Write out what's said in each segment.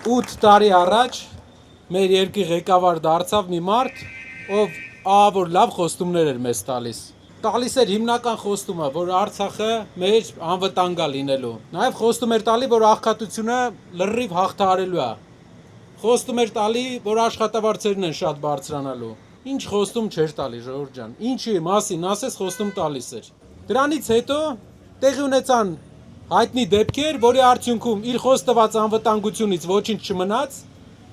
8 տարի առաջ մեր երկրի ղեկավար դարձավ մի մարդ, ով ահավոր լավ խոստումներ էր մեզ տալիս էր հիմնական խոստումը, որ Արցախը մեր անվտանգ է լինելու։ Նաև խոստում էր տալի, որ աղքատությունը լրիվ հաղթահարելու է։ Խոստում էր տալի, որ աշխատավարձերն են շատ բարձրանալու։ Ինչ խոստում չէր տալի, ժողովուրդ ջան։ Ինչի մասին ասես խոստում տալիս էր։ Դրանից հետո տեղի ունեցան հայտնի դեպքեր, որի արդյունքում իր խոստված անվտանգությունից ոչինչ չմնաց,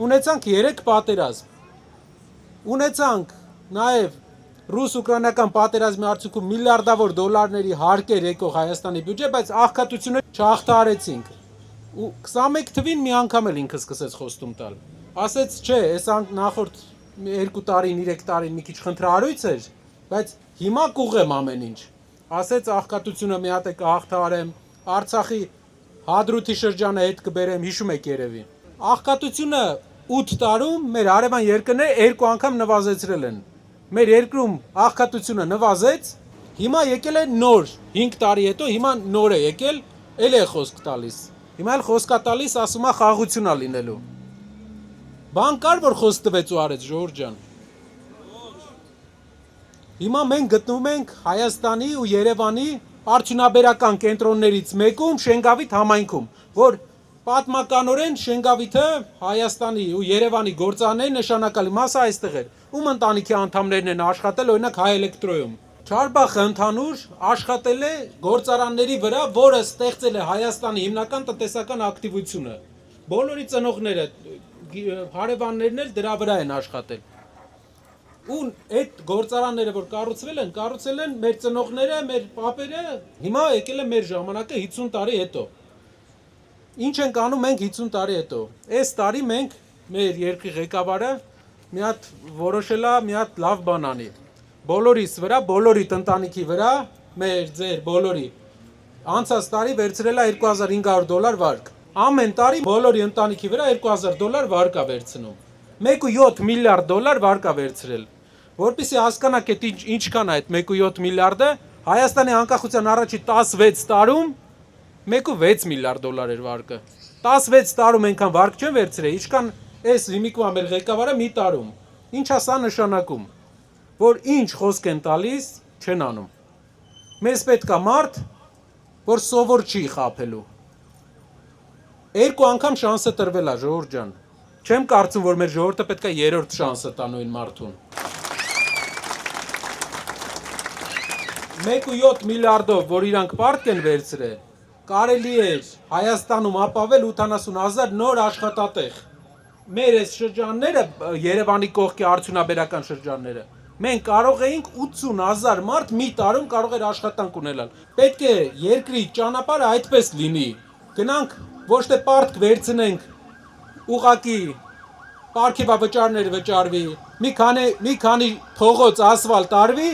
ունեցանք 3 պատերազմ։ Ունեցանք նաև ռուս-ուկրաինական պատերազմի արդյունքում միլիարդավոր դոլարների հարկեր եկող Հայաստանի բյուջե, բայց աղքատությունը չհաղթահարեցինք։ Ու 21 թվին մի անգամ էլ ինքը սկսեց խոստում տալ։ Ասեց, չէ, այս նախորդ 2 տարին, 3 տարին մի քիչ խնդրահարույց էր, բայց հիմա կուղեմ ամեն ինչ։ Ասեց աղքատությունը մի հատ է կհաղթահարեմ, Արցախի Հադրութի շրջանը հետ կբերեմ, հիշում եք երևի։ Աղքատությունը 8 տարում մեր հարևան երկրները 2 անգամ նվազեցրել են։ Մեր երկրում աղքատությունը նվազեց, հիմա եկել է նոր, 5 տարի հետո հիմա նոր է եկել, էլ է խոսք տալիս։ Հիմա էլ խոսքա տալիս, ասում է խաղաղություն է լինելու։ Բան կար, որ խոսք տվեց ու արեց, ժողովուրդ ջան։ Հիմա մենք գտնվում ենք Հայաստանի ու Երևանի արդյունաբերական կենտրոններից մեկում Շենգավիթ համայնքում, որ պատմականորեն Շենգավիթը Հայաստանի ու Երևանի գործարանների նշանակալի մասը այստեղ էր, ում ընտանիքի անդամներն են աշխատել, օրինակ Հայ Էլեկտրոյում։ Չարբախը ընդհանուր աշխատել է գործարանների վրա, որը ստեղծել է Հայաստանի հիմնական տնտեսական ակտիվությունը։ Բոլորի ծնողները, հարևաններն էլ դրա վրա են աշխատել։ Ու այդ գործարանները, որ կառուցվել են մեր ծնողները, մեր պապերը, հիմա եկել է մեր ժամանակը 50 տարի հետո։ Ինչ ենք անում մենք 50 տարի հետո։ Այս տարի մենք մեր երկրի ղեկավարը մի հատ որոշել է մի հատ լավ բան անի։ Բոլորիս վրա, բոլորի ընտանիքի վրա, մեր ձեր բոլորի անցած տարի վերցրել է $2500 վարկ։ Ամեն տարի բոլորի ընտանիքի վրա $2000 վարկ է վերցնում։ 1.7 միլիարդ դոլար վարկ է վերցրել։ Որպեսզի հասկանաք այդ ինչքան է այդ 1.7 միլիարդը, Հայաստանի անկախության առաջի 16 տարում 1.6 միլիարդ դոլար էր վարկը։ 16 տարում այնքան վարկ չեն վերցրել, ինչքան այս հիմիկվա մեր ղեկավարը մի տարում։ Ինչ է սա նշանակում, որ ինչ խոսք են տալիս, չեն անում։ Մեզ պետք է մարդ, որ սովոր չի խաբելու։ 2 անգամ շանսը տրվել է, ժողովուրդ ջան։ Չեմ կարծում, որ մեր ժողովուրդը պետք է 3-րդ շանսը տա նույն մարդուն։ 1.7 միլիարդով, որ իրանք պարտք են վերցրել, կարելի էր Հայաստանում ապավել 80,000 նոր աշխատատեղ։ Մեր այս շրջանները, Երևանի կողքի արդյունաբերական շրջանները, մենք կարող էինք 80,000 մարդ մի տարում կարող էր աշխատանք ունենալ։ Պետք է երկրի ճանապարհը այդպես լինի։ Գնանք ոչ թե պարտք վերցնենք, ուղակի պարգևավճարներ վճարվի, մի քանի փողոց ասֆալտ արվի,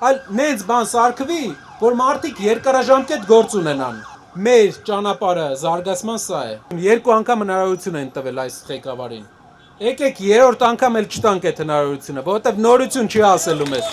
այլ նենց բան սարքվի, որ մարդիկ երկարաժամկետ գործ ունենան։ Մեր ճանապարհը զարգացման սա է։ 2 անգամ հնարավորություն են տվել այս ղեկավարին։ Եկեք 3-րդ անգամ էլ չտանք այդ հնարավորությունը, որովհետև նորություն չի ասելու մեզ։